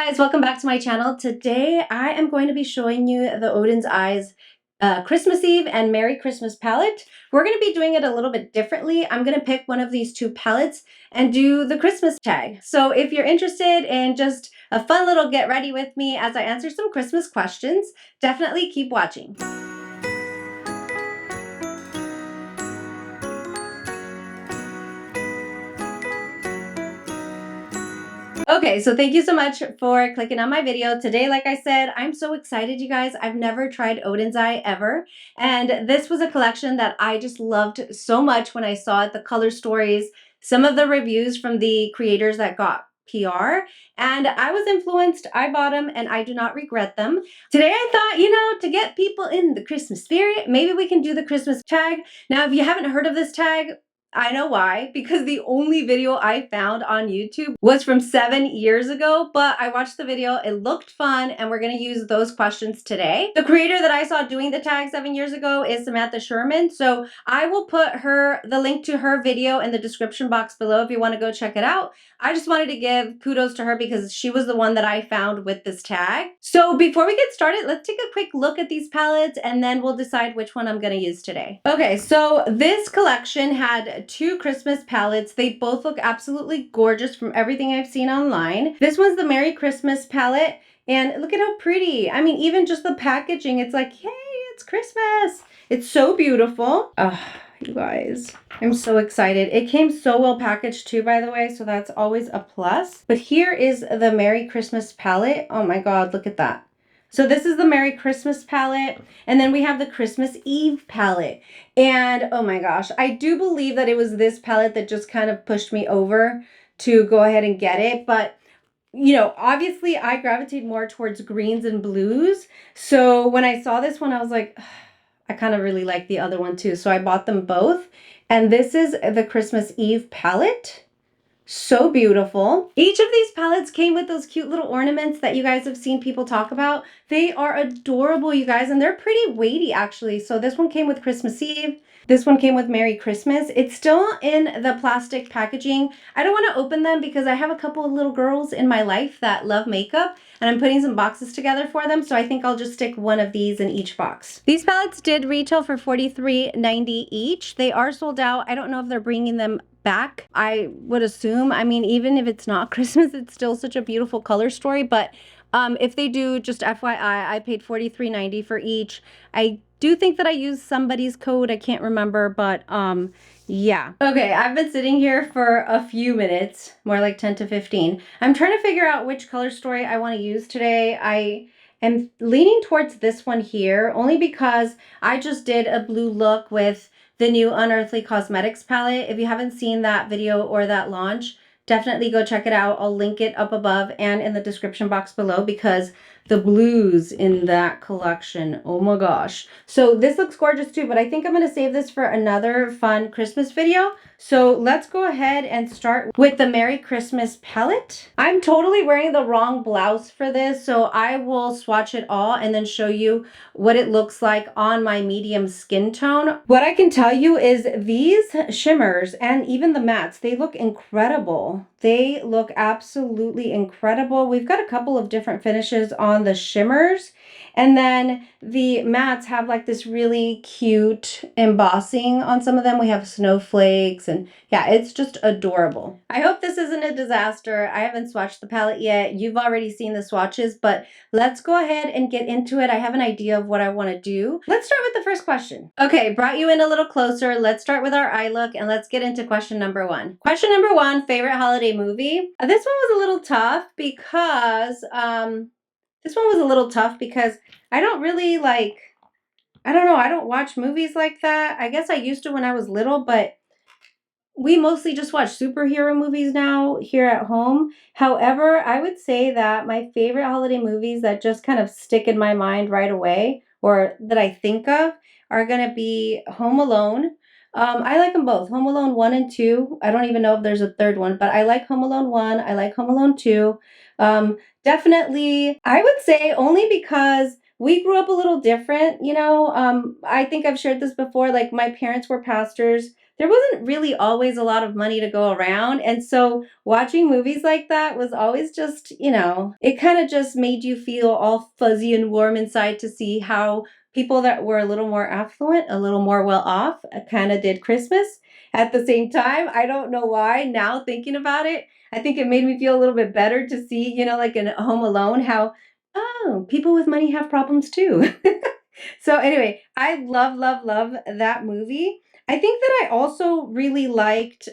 guys, welcome back to my channel. Today I am going to be showing you the Oden's Eyes Christmas Eve and Merry Christmas palette. We're going to be doing it a little bit differently. I'm going to pick one of these two palettes and do the Christmas tag. So if you're interested in just a fun little get ready with me as I answer some Christmas questions, definitely keep watching. Okay, so thank you so much for clicking on my video. Today, like I said, I'm so excited, you guys. I've never tried Oden's Eye ever. And this was a collection that I just loved so much when I saw it, the color stories, some of the reviews from the creators that got PR. And I was influenced, I bought them, and I do not regret them. Today I thought, to get people in the Christmas spirit, maybe we can do the Christmas tag. Now, if you haven't heard of this tag, I know why, because the only video I found on YouTube was from 7 years ago, but I watched the video, it looked fun, and we're going to use those questions today. The creator that I saw doing the tag 7 years ago is Samantha Sherman, so I will put the link to her video in the description box below if you want to go check it out. I just wanted to give kudos to her because she was the one that I found with this tag. So before we get started, let's take a quick look at these palettes and then we'll decide which one I'm going to use today. Okay, so this collection had two Christmas palettes. They both look absolutely gorgeous from everything I've seen online. This one's the Merry Christmas palette, and look at how pretty. I mean, even just the packaging, it's like, hey, it's Christmas. It's so beautiful. You guys, I'm so excited. It came so well packaged too, by the way, so that's always a plus. But here is the Merry Christmas palette. Oh my God, look at that. So this is the Merry Christmas palette, and then we have the Christmas Eve palette. And oh my gosh, I do believe that it was this palette that just kind of pushed me over to go ahead and get it. But obviously I gravitate more towards greens and blues. So when I saw this one, I was like, I kind of really like the other one too. So I bought them both. And this is the Christmas Eve palette. So beautiful. Each of these palettes came with those cute little ornaments that you guys have seen people talk about. They are adorable, you guys, and they're pretty weighty actually. So this one came with Christmas Eve. This one came with Merry Christmas. It's still in the plastic packaging. I don't want to open them because I have a couple of little girls in my life that love makeup, and I'm putting some boxes together for them, so I think I'll just stick one of these in each box. These palettes did retail for $43.90 each. They are sold out. I don't know if they're bringing them back. I would assume, I mean, even if it's not Christmas, it's still such a beautiful color story, but if they do, just FYI, I paid $43.90 for each. I do think that I used somebody's code. I can't remember, but yeah. Okay, I've been sitting here for a few minutes, more like 10 to 15. I'm trying to figure out which color story I want to use today. I am leaning towards this one here, only because I just did a blue look with the new Unearthly Cosmetics palette. If you haven't seen that video or that launch, definitely go check it out. I'll link it up above and in the description box below because the blues in that collection, oh my gosh. So this looks gorgeous too, but I think I'm going to save this for another fun Christmas video. So let's go ahead and start with the Merry Christmas palette. I'm totally wearing the wrong blouse for this, so I will swatch it all and then show you what it looks like on my medium skin tone. What I can tell you is these shimmers and even the mattes, they look incredible. They look absolutely incredible. We've got a couple of different finishes on the shimmers, and then the mattes have like this really cute embossing on some of them. We have snowflakes, and yeah, it's just adorable. I hope this isn't a disaster. I haven't swatched the palette yet. You've already seen the swatches, but let's go ahead and get into it. I have an idea of what I want to do. Let's start with the first question. Okay, brought you in a little closer. Let's start with our eye look and let's get into question number one. Question number one, favorite holiday movie? This one was a little tough because I don't really I don't know, I don't watch movies like that. I guess I used to when I was little, but we mostly just watch superhero movies now here at home. However, I would say that my favorite holiday movies that just kind of stick in my mind right away or that I think of are going to be Home Alone. I like them both, Home Alone 1 and 2. I don't even know if there's a third one, but I like Home Alone 1. I like Home Alone 2. Definitely, I would say only because we grew up a little different, I think I've shared this before, like my parents were pastors. there wasn't really always a lot of money to go around. And so watching movies like that was always just, it kind of just made you feel all fuzzy and warm inside to see how people that were a little more affluent, a little more well off, kind of did Christmas at the same time. I don't know why. Now thinking about it, I think it made me feel a little bit better to see, like in Home Alone, how, oh, people with money have problems too. So anyway, I love, love, love that movie. I think that I also really liked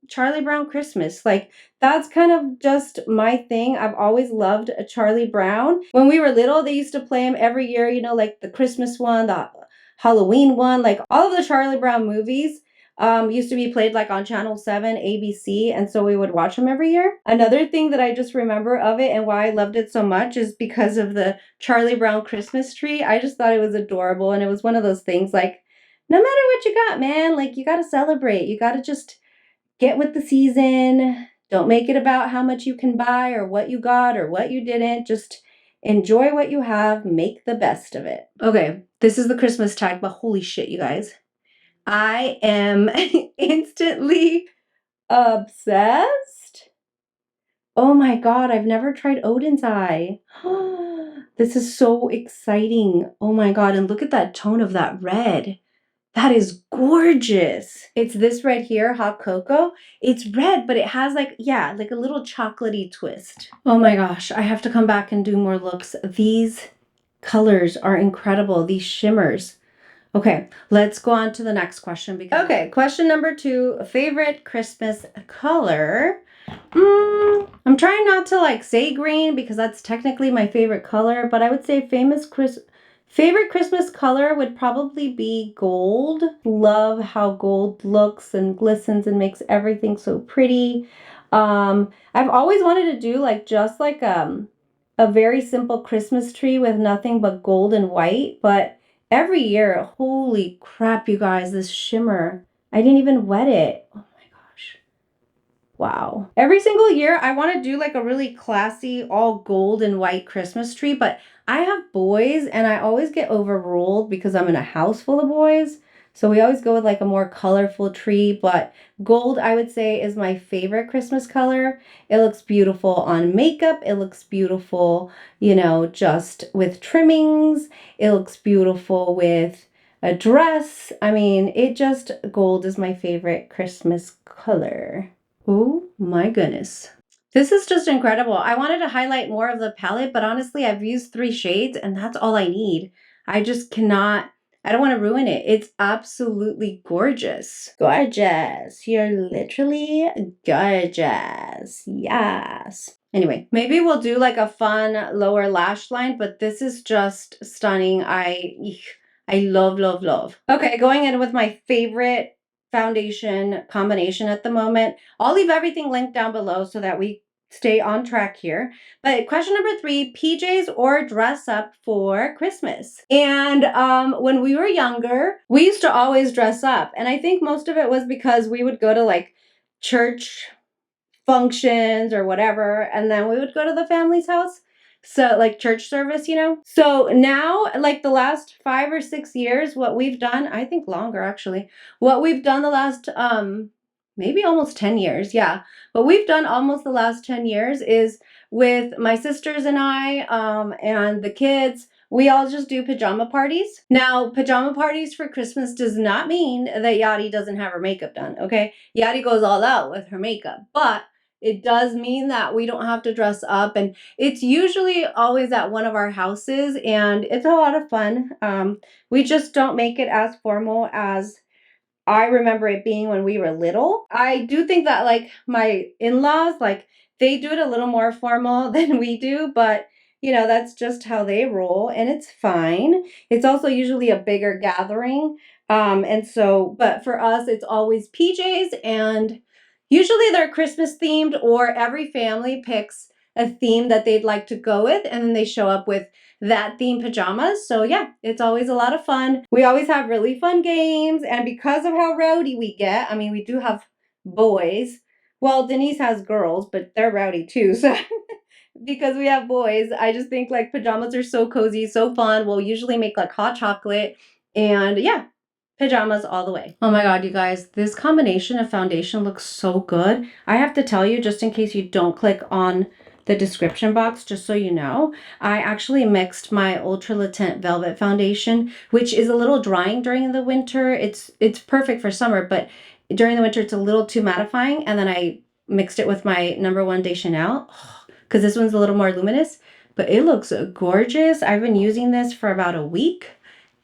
Charlie Brown Christmas. Like, that's kind of just my thing. I've always loved Charlie Brown. When we were little, they used to play him every year, like the Christmas one, the Halloween one, like all of the Charlie Brown movies. Used to be played like on Channel 7, ABC, and so we would watch them every year. Another thing that I just remember of it and why I loved it so much is because of the Charlie Brown Christmas tree. I just thought it was adorable, and it was one of those things like, no matter what you got, man, like you gotta celebrate. You gotta just get with the season. Don't make it about how much you can buy or what you got or what you didn't. Just enjoy what you have, make the best of it. Okay, this is the Christmas tag, but holy shit, you guys. I am instantly obsessed. Oh my God, I've never tried Oden's eye. This is so exciting. Oh my God, and look at that tone of that red. That is gorgeous. It's this red here, hot cocoa. It's red, but it has like a little chocolatey twist. Oh my gosh, I have to come back and do more looks. These colors are incredible, these shimmers. Okay, let's go on to the next question. Okay, question number 2, favorite Christmas color. I'm trying not to like say green because that's technically my favorite color, but I would say favorite Christmas color would probably be gold. Love how gold looks and glistens and makes everything so pretty. I've always wanted to do just like a very simple Christmas tree with nothing but gold and white, but every year, holy crap, you guys, this shimmer. I didn't even wet it. Oh my gosh. Wow. Every single year, I want to do like a really classy, all gold and white Christmas tree, but I have boys and I always get overruled because I'm in a house full of boys. So we always go with like a more colorful tree, but gold, I would say, is my favorite Christmas color. It looks beautiful on makeup. It looks beautiful, just with trimmings. It looks beautiful with a dress. I mean, gold is my favorite Christmas color. Oh my goodness. This is just incredible. I wanted to highlight more of the palette, but honestly, I've used 3 shades and that's all I need. I just cannot, I don't want to ruin it. It's absolutely gorgeous. Gorgeous. You're literally gorgeous. Yes. Anyway, maybe we'll do like a fun lower lash line, but this is just stunning. I love, love, love. Okay, going in with my favorite foundation combination at the moment. I'll leave everything linked down below so that we stay on track here. But question number 3, PJs or dress up for Christmas. And when we were younger, we used to always dress up. And I think most of it was because we would go to like church functions or whatever, and then we would go to the family's house. So like church service, So now, like the last 5 or 6 years, what we've done, I think longer actually, what we've done the last, maybe almost 10 years. Yeah. What we've done almost the last 10 years is with my sisters and I, and the kids, we all just do pajama parties. Now, pajama parties for Christmas does not mean that Yadi doesn't have her makeup done, okay? Yadi goes all out with her makeup, but it does mean that we don't have to dress up, and it's usually always at one of our houses, and it's a lot of fun. We just don't make it as formal as I remember it being when we were little. I do think that like my in-laws, like they do it a little more formal than we do, but that's just how they roll and it's fine. It's also usually a bigger gathering. But for us, it's always PJs, and usually they're Christmas themed, or every family picks a theme that they'd like to go with, and then they show up with that theme pajamas. So yeah, it's always a lot of fun. We always have really fun games, and because of how rowdy we get, I mean, we do have boys. Well, Denise has girls, but they're rowdy too. So because we have boys, I just think like pajamas are so cozy, so fun. We'll usually make like hot chocolate, and yeah, pajamas all the way. Oh my god, you guys, this combination of foundation looks so good. I have to tell you, just in case you don't click on the description box, just so you know, I actually mixed my Ultra Le Tint Velvet Foundation, which is a little drying during the winter. It's perfect for summer, but during the winter it's a little too mattifying, and then I mixed it with my #1 de Chanel, because this one's a little more luminous, but it looks gorgeous. I've been using this for about a week,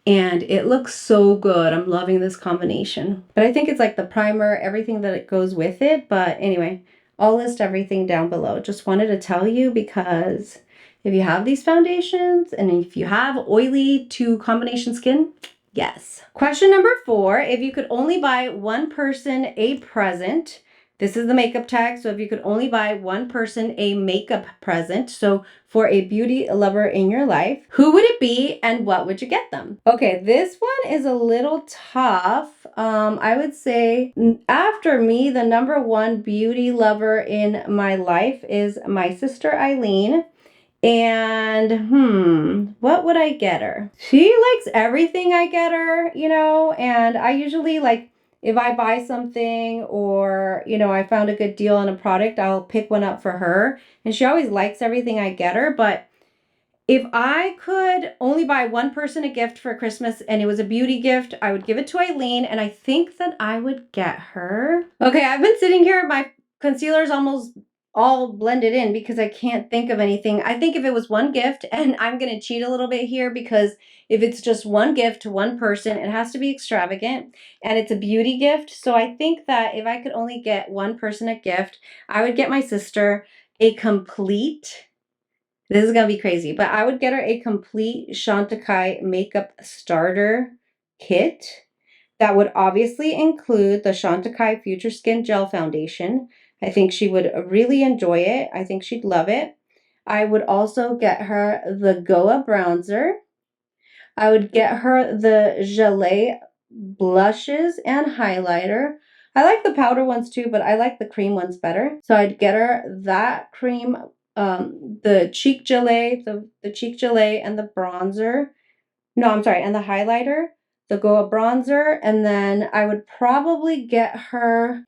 and it looks so good. I'm loving this combination. But I think it's like the primer, everything that it goes with it. But anyway, I'll list everything down below. Just wanted to tell you, because if you have these foundations and if you have oily to combination skin, yes. Question number 4, if you could only buy one person a present, this is the makeup tag. So if you could only buy one person a makeup present, so for a beauty lover in your life, who would it be and what would you get them? Okay, this one is a little tough. I would say after me, the #1 beauty lover in my life is my sister Eileen. And what would I get her? She likes everything I get her, you know, and I usually, like, if I buy something or, you know, I found a good deal on a product, I'll pick one up for her. And she always likes everything I get her. But if I could only buy one person a gift for Christmas and it was a beauty gift, I would give it to Eileen. And I think that I would get her. Okay, I've been sitting here, my concealer's almost all blended in because I can't think of anything. I think if it was one gift, and I'm going to cheat a little bit here, because if it's just one gift to one person, it has to be extravagant and it's a beauty gift. So I think that if I could only get one person a gift, I would get my sister a complete, this is going to be crazy, but I would get her a complete Chantecaille makeup starter kit. That would obviously include the Chantecaille Future Skin Gel Foundation. I think she would really enjoy it. I think she'd love it. I would also get her the Goa bronzer. I would get her the Gelée blushes and highlighter. I like the powder ones too, but I like the cream ones better. So I'd get her that cream, the cheek gelée, the cheek gelée and the bronzer. No, I'm sorry, and the highlighter, the Goa bronzer, and then I would probably get her,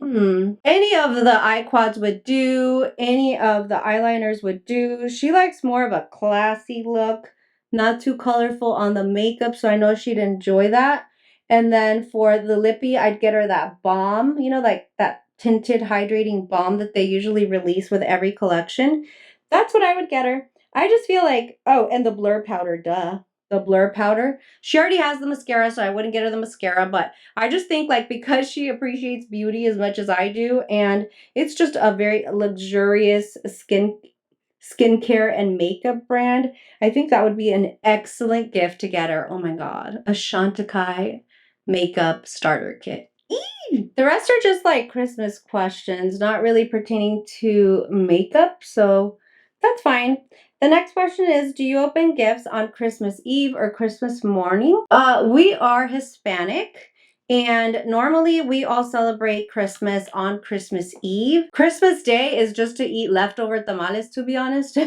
any of the eye quads would do, any of the eyeliners would do. She likes more of a classy look, not too colorful on the makeup, so I know she'd enjoy that. And then for the lippy, I'd get her that balm, you know, like that tinted hydrating balm that they usually release with every collection. That's what I would get her. I just feel like, oh, and the blur powder, duh. The blur powder. She already has the mascara, so I wouldn't get her the mascara, but I just think, like, because she appreciates beauty as much as I do, and it's just a very luxurious skincare and makeup brand, I think that would be an excellent gift to get her. Oh my god, a Chantecaille makeup starter kit. Eee! The rest are just like Christmas questions, not really pertaining to makeup, so that's fine. The next question is, do you open gifts on Christmas Eve or Christmas morning? We are Hispanic, and normally we all celebrate Christmas on Christmas Eve. Christmas Day is just to eat leftover tamales, to be honest.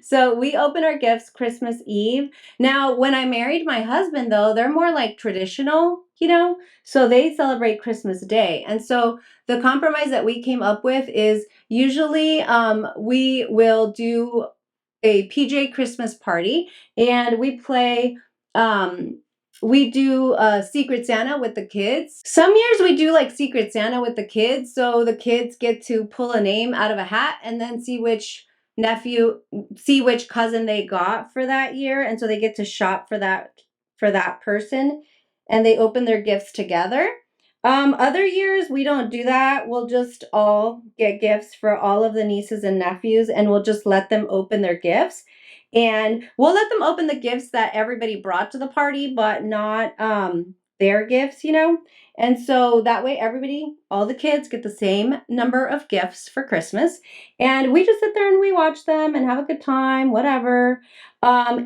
So we open our gifts Christmas Eve. Now, when I married my husband, though, they're more like traditional, you know? So they celebrate Christmas Day. And so the compromise that we came up with is usually we will do a PJ Christmas party, and we play, we do Secret Santa with the kids. Some years we do like Secret Santa with the kids, so the kids get to pull a name out of a hat and then see which cousin they got for that year, and so they get to shop for that person, and they open their gifts together. Other years we don't do that. We'll just all get gifts for all of the nieces and nephews, and we'll just let them open their gifts. And we'll let them open the gifts that everybody brought to the party, but not their gifts, you know? And so that way everybody, all the kids, get the same number of gifts for Christmas. And we just sit there and we watch them and have a good time, whatever. But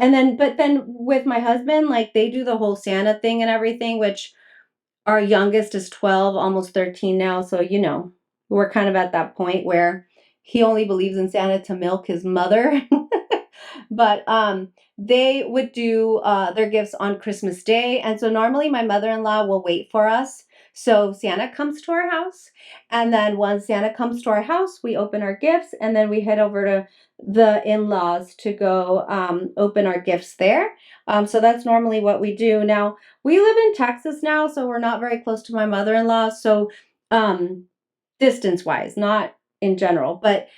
then with my husband, like, they do the whole Santa thing and everything, which our youngest is 12, almost 13 now. So, you know, we're kind of at that point where he only believes in Santa to milk his mother. but they would do their gifts on Christmas Day. And so normally my mother-in-law will wait for us. So Santa comes to our house, and then once Santa comes to our house, we open our gifts, and then we head over to the in-laws to go open our gifts there. So that's normally what we do. Now, we live in Texas now, so we're not very close to my mother-in-law. So distance-wise, not in general, but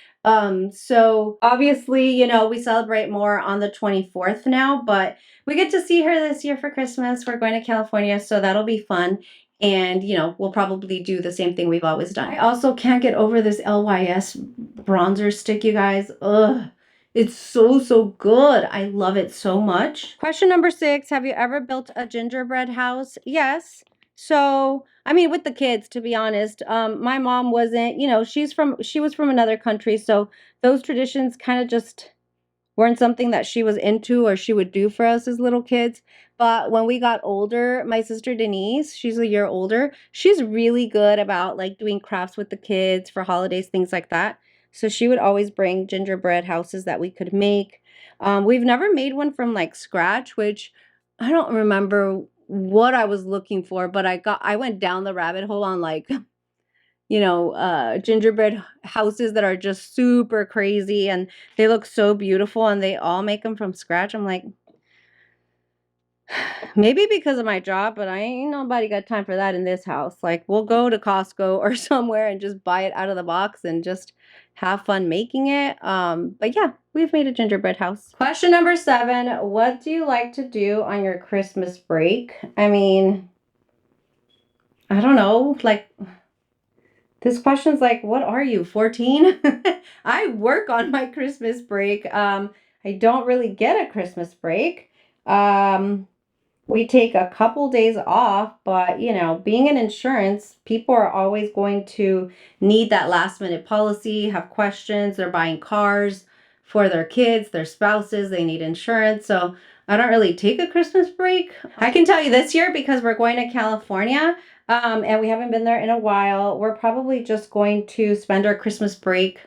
so obviously, you know, we celebrate more on the 24th now, but we get to see her this year for Christmas. We're going to California, so that'll be fun. And, you know, we'll probably do the same thing we've always done. I also can't get over this LYS bronzer stick, you guys. Ugh. It's so, so good. I love it so much. Question number 6. Have you ever built a gingerbread house? Yes. So, I mean, with the kids, to be honest, my mom wasn't, you know, she was from another country. So those traditions kind of just weren't something that she was into or she would do for us as little kids. But when we got older, my sister Denise, she's a year older, she's really good about like doing crafts with the kids for holidays, things like that. So she would always bring gingerbread houses that we could make. We've never made one from like scratch, which I don't remember what I was looking for, but I went down the rabbit hole on like you know, gingerbread houses that are just super crazy and they look so beautiful and they all make them from scratch. I'm like, maybe because of my job, but I ain't nobody got time for that in this house. Like, we'll go to Costco or somewhere and just buy it out of the box and just have fun making it. But yeah, we've made a gingerbread house. Question number 7. What do you like to do on your Christmas break? I mean, I don't know, like... This question's like, what are you, 14? I work on my Christmas break. I don't really get a Christmas break. We take a couple days off, but you know, being in insurance, people are always going to need that last minute policy, have questions, they're buying cars for their kids, their spouses, they need insurance. So I don't really take a Christmas break. I can tell you this year, because we're going to California, and we haven't been there in a while, we're probably just going to spend our Christmas break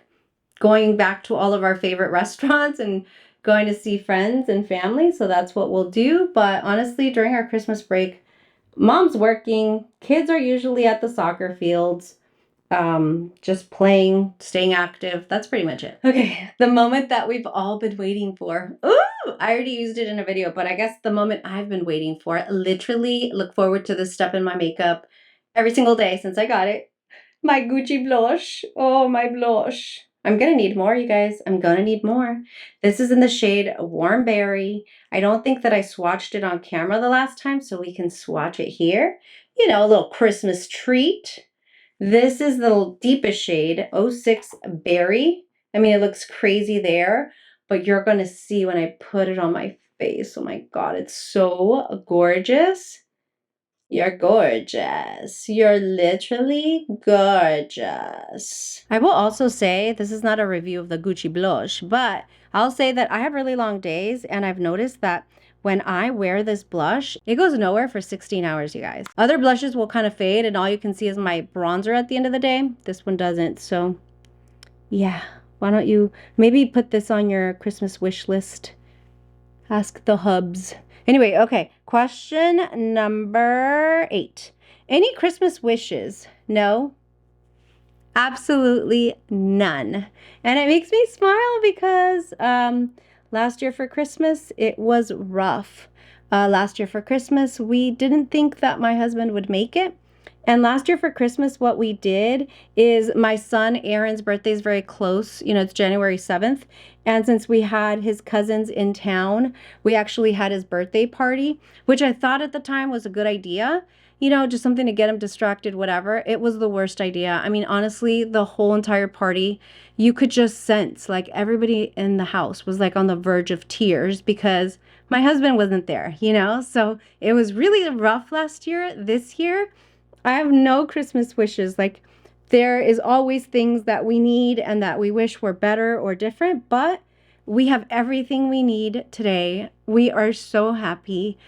going back to all of our favorite restaurants and going to see friends and family. So that's what we'll do. But honestly, during our Christmas break, mom's working, kids are usually at the soccer fields, just playing, staying active. That's pretty much it. Okay, the moment that we've all been waiting for. Ooh, I already used it in a video, but I guess the moment I've been waiting for. Literally look forward to this step in my makeup every single day since I got it. My Gucci blush. Oh, my blush. I'm gonna need more, you guys. I'm gonna need more. This is in the shade Warm Berry. I don't think that I swatched it on camera the last time, so we can swatch it here. You know, a little Christmas treat. This is the deepest shade, 06 Berry. I mean, it looks crazy there, but you're gonna see when I put it on my face. Oh my God, it's so gorgeous. You're gorgeous. You're literally gorgeous. I will also say, this is not a review of the Gucci blush, but I'll say that I have really long days, and I've noticed that when I wear this blush, it goes nowhere for 16 hours, you guys. Other blushes will kind of fade, and all you can see is my bronzer at the end of the day. This one doesn't, so yeah. Why don't you maybe put this on your Christmas wish list? Ask the hubs. Anyway, okay. Question number 8. Any Christmas wishes? No. Absolutely none. And it makes me smile because last year for Christmas, it was rough. Last year for Christmas, we didn't think that my husband would make it. And last year for Christmas, what we did is my son Aaron's birthday is very close. You know, it's January 7th. And since we had his cousins in town, we actually had his birthday party, which I thought at the time was a good idea. You know, just something to get him distracted, whatever. It was the worst idea. I mean, honestly, the whole entire party, you could just sense like everybody in the house was like on the verge of tears because my husband wasn't there, you know? So it was really rough last year. This year, I have no Christmas wishes. Like, there is always things that we need and that we wish were better or different, but we have everything we need today. We are so happy.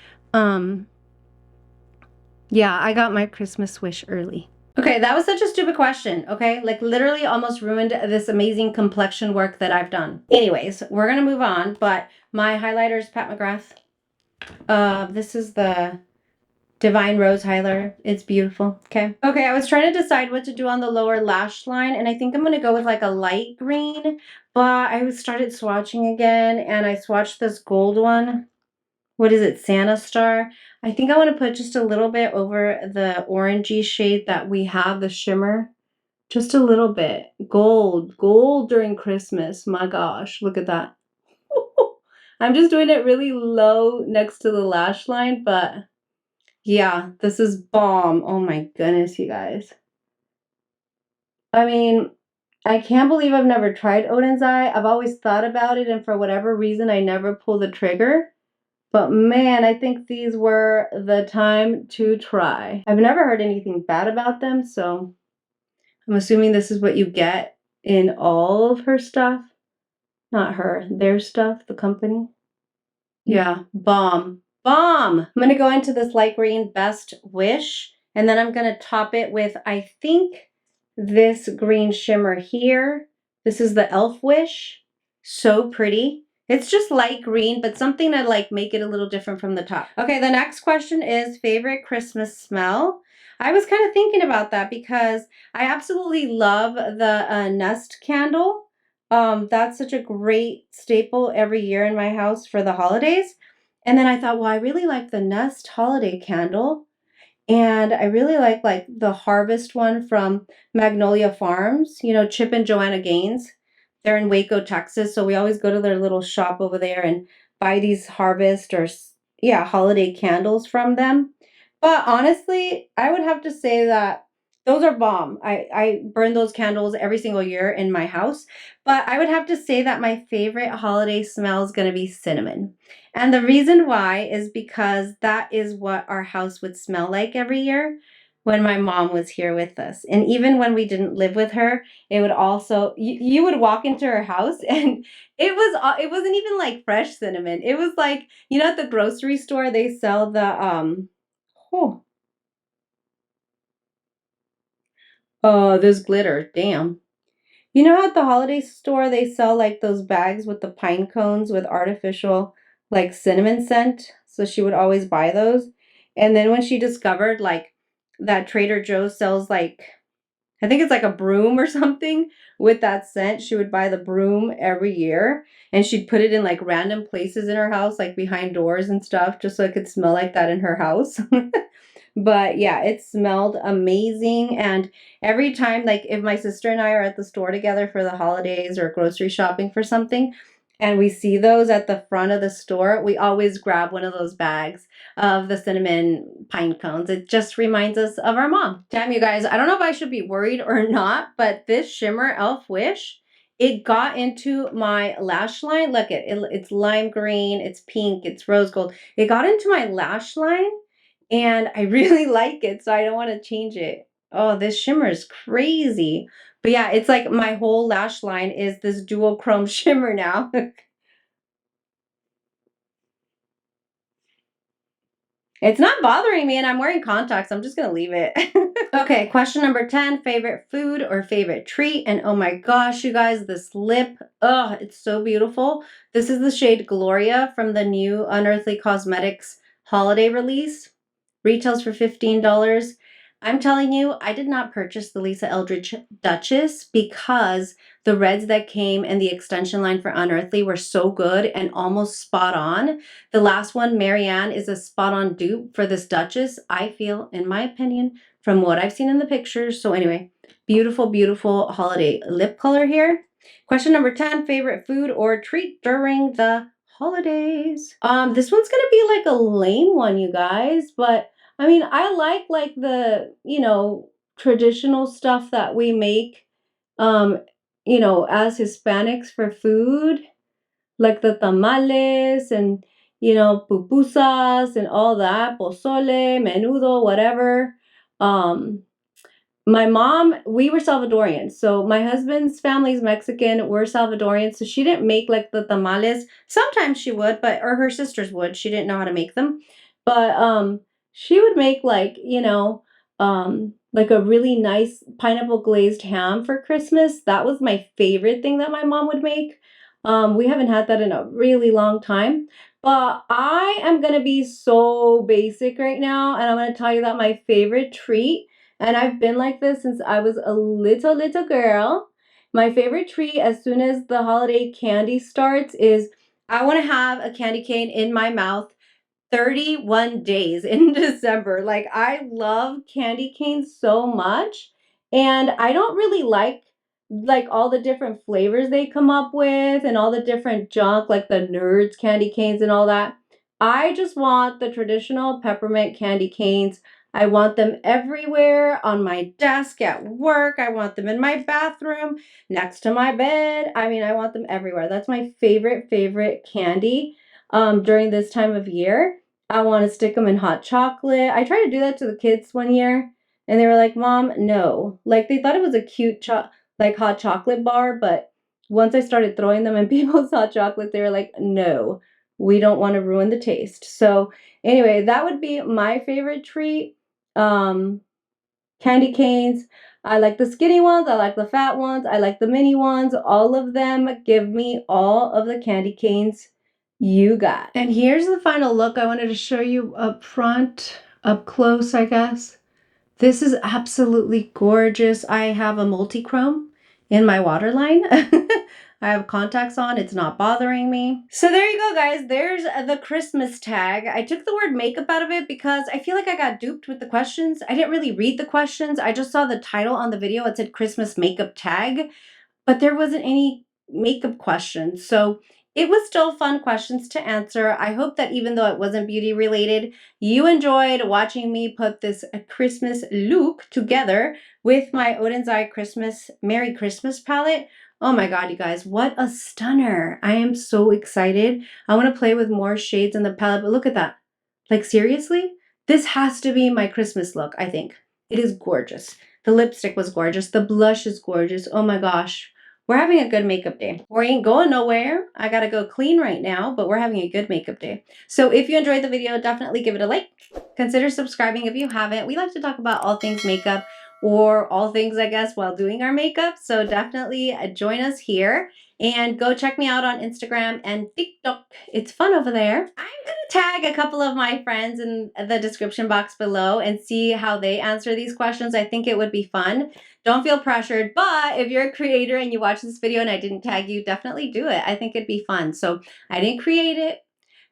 Yeah, I got my Christmas wish early. Okay, that was such a stupid question, okay? Like literally almost ruined this amazing complexion work that I've done. Anyways, we're gonna move on, but my highlighter is Pat McGrath. This is the Divine Rose highlighter. It's beautiful, okay? Okay, I was trying to decide what to do on the lower lash line, and I think I'm gonna go with like a light green, but I started swatching again, and I swatched this gold one. What is it, Santa Star? I think I want to put just a little bit over the orangey shade that we have, the shimmer. Just a little bit. Gold. Gold during Christmas. My gosh, look at that. I'm just doing it really low next to the lash line, but yeah, this is bomb. Oh my goodness, you guys. I mean, I can't believe I've never tried Oden's Eye. I've always thought about it, and for whatever reason, I never pull the trigger. But man, I think these were the time to try. I've never heard anything bad about them, so I'm assuming this is what you get in all of her stuff. Not her, their stuff, the company. Yeah, bomb. Bomb! I'm gonna go into this light green Best Wish, and then I'm gonna top it with, I think, this green shimmer here. This is the Elf Wish. So pretty. It's just light green, but something to like make it a little different from the top. Okay, the next question is favorite Christmas smell. I was kind of thinking about that because I absolutely love the Nest candle. That's such a great staple every year in my house for the holidays. And then I thought, well, I really like the Nest holiday candle. And I really like the Harvest one from Magnolia Farms, you know, Chip and Joanna Gaines. They're in Waco, Texas. So we always go to their little shop over there and buy these Harvest or, yeah, holiday candles from them. But honestly, I would have to say that those are bomb. I burn those candles every single year in my house. But I would have to say that my favorite holiday smell is going to be cinnamon. And the reason why is because that is what our house would smell like every year when my mom was here with us. And even when we didn't live with her, it would also you would walk into her house and it wasn't even like fresh cinnamon. It was like, you know, at the grocery store they sell the oh, there's glitter. Damn. You know how at the holiday store they sell like those bags with the pine cones with artificial like cinnamon scent? So she would always buy those. And then when she discovered like that Trader Joe's sells like, I think it's like a broom or something with that scent, she would buy the broom every year and she'd put it in like random places in her house, like behind doors and stuff, just so it could smell like that in her house. But yeah, it smelled amazing. And every time, like if my sister and I are at the store together for the holidays or grocery shopping for something, and we see those at the front of the store, we always grab one of those bags of the cinnamon pine cones. It just reminds us of our mom. Damn, you guys, I don't know if I should be worried or not, but this shimmer Elf Wish, it got into my lash line. Look, it's lime green, it's pink, it's rose gold. It got into my lash line and I really like it, so I don't want to change it. Oh, this shimmer is crazy. But yeah, it's like my whole lash line is this dual chrome shimmer now. It's not bothering me and I'm wearing contacts. I'm just going to leave it. Okay, question number 10, favorite food or favorite treat? And oh my gosh, you guys, this lip, oh, it's so beautiful. This is the shade Gloria from the new Unearthly Cosmetics holiday release. Retails for $15. I'm telling you, I did not purchase the Lisa Eldridge Duchess because the reds that came and the extension line for Unearthly were so good and almost spot on. The last one, Marianne, is a spot on dupe for this Duchess, I feel, in my opinion, from what I've seen in the pictures. So anyway, beautiful, beautiful holiday lip color here. Question number 10, favorite food or treat during the holidays? This one's gonna be like a lame one, you guys, but I mean, I like the, you know, traditional stuff that we make, um, you know, as Hispanics for food, like the tamales and, you know, pupusas and all that, pozole, menudo, whatever. Um, my mom, we were Salvadorians. So my husband's family's Mexican. We're Salvadorian. So she didn't make like the tamales. Sometimes she would, but or her sisters would. She didn't know how to make them. But she would make like, you know, like a really nice pineapple glazed ham for Christmas. That was my favorite thing that my mom would make. We haven't had that in a really long time. But I am gonna be so basic right now, and I'm gonna tell you that my favorite treat, and I've been like this since I was a little girl. My favorite treat as soon as the holiday candy starts is I want to have a candy cane in my mouth 31 days in December. Like, I love candy canes so much. And I don't really like all the different flavors they come up with and all the different junk, like the nerds candy canes and all that. I just want the traditional peppermint candy canes. I want them everywhere on my desk at work. I want them in my bathroom, next to my bed. I mean, I want them everywhere. That's my favorite candy during this time of year. I want to stick them in hot chocolate. I tried to do that to the kids one year, and they were like, "Mom, no." Like, they thought it was a cute like hot chocolate bar, but once I started throwing them in people's hot chocolate, they were like, "No, we don't want to ruin the taste." So anyway, that would be my favorite treat. Um, Candy canes. I like the skinny ones. I like the fat ones. I like the mini ones. All of them. Give me all of the candy canes you got. And here's the final look I wanted to show you up front, up close, I guess. This is absolutely gorgeous. I have a multi-chrome in my waterline. I have contacts on. It's not bothering me. So there you go, guys. There's the Christmas tag. I took the word makeup out of it because I feel like I got duped with the questions. I didn't really read the questions. I just saw the title on the video. It said Christmas makeup tag, but there wasn't any makeup questions. So it was still fun questions to answer. I hope that even though it wasn't beauty related, you enjoyed watching me put this Christmas look together with my Oden's Eye Christmas Merry Christmas palette. Oh my God, you guys, what a stunner. I am so excited. I want to play with more shades in the palette, but look at that. Like, seriously? This has to be my Christmas look, I think. It is gorgeous. The lipstick was gorgeous. The blush is gorgeous. Oh my gosh. We're having a good makeup day. We ain't going nowhere. I gotta go clean right now, but we're having a good makeup day. So if you enjoyed the video, definitely give it a like. Consider subscribing if you haven't. We like to talk about all things makeup, or all things, I guess, while doing our makeup. So definitely join us here. And go check me out on Instagram and TikTok. It's fun over there. I'm gonna tag a couple of my friends in the description box below and see how they answer these questions. I think it would be fun. Don't feel pressured, but if you're a creator and you watch this video and I didn't tag you, definitely do it. I think it'd be fun. So I didn't create it.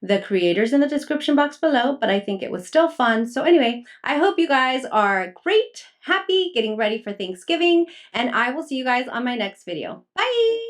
The creator's in the description box below, but I think it was still fun. So anyway, I hope you guys are great, happy, getting ready for Thanksgiving, and I will see you guys on my next video. Bye!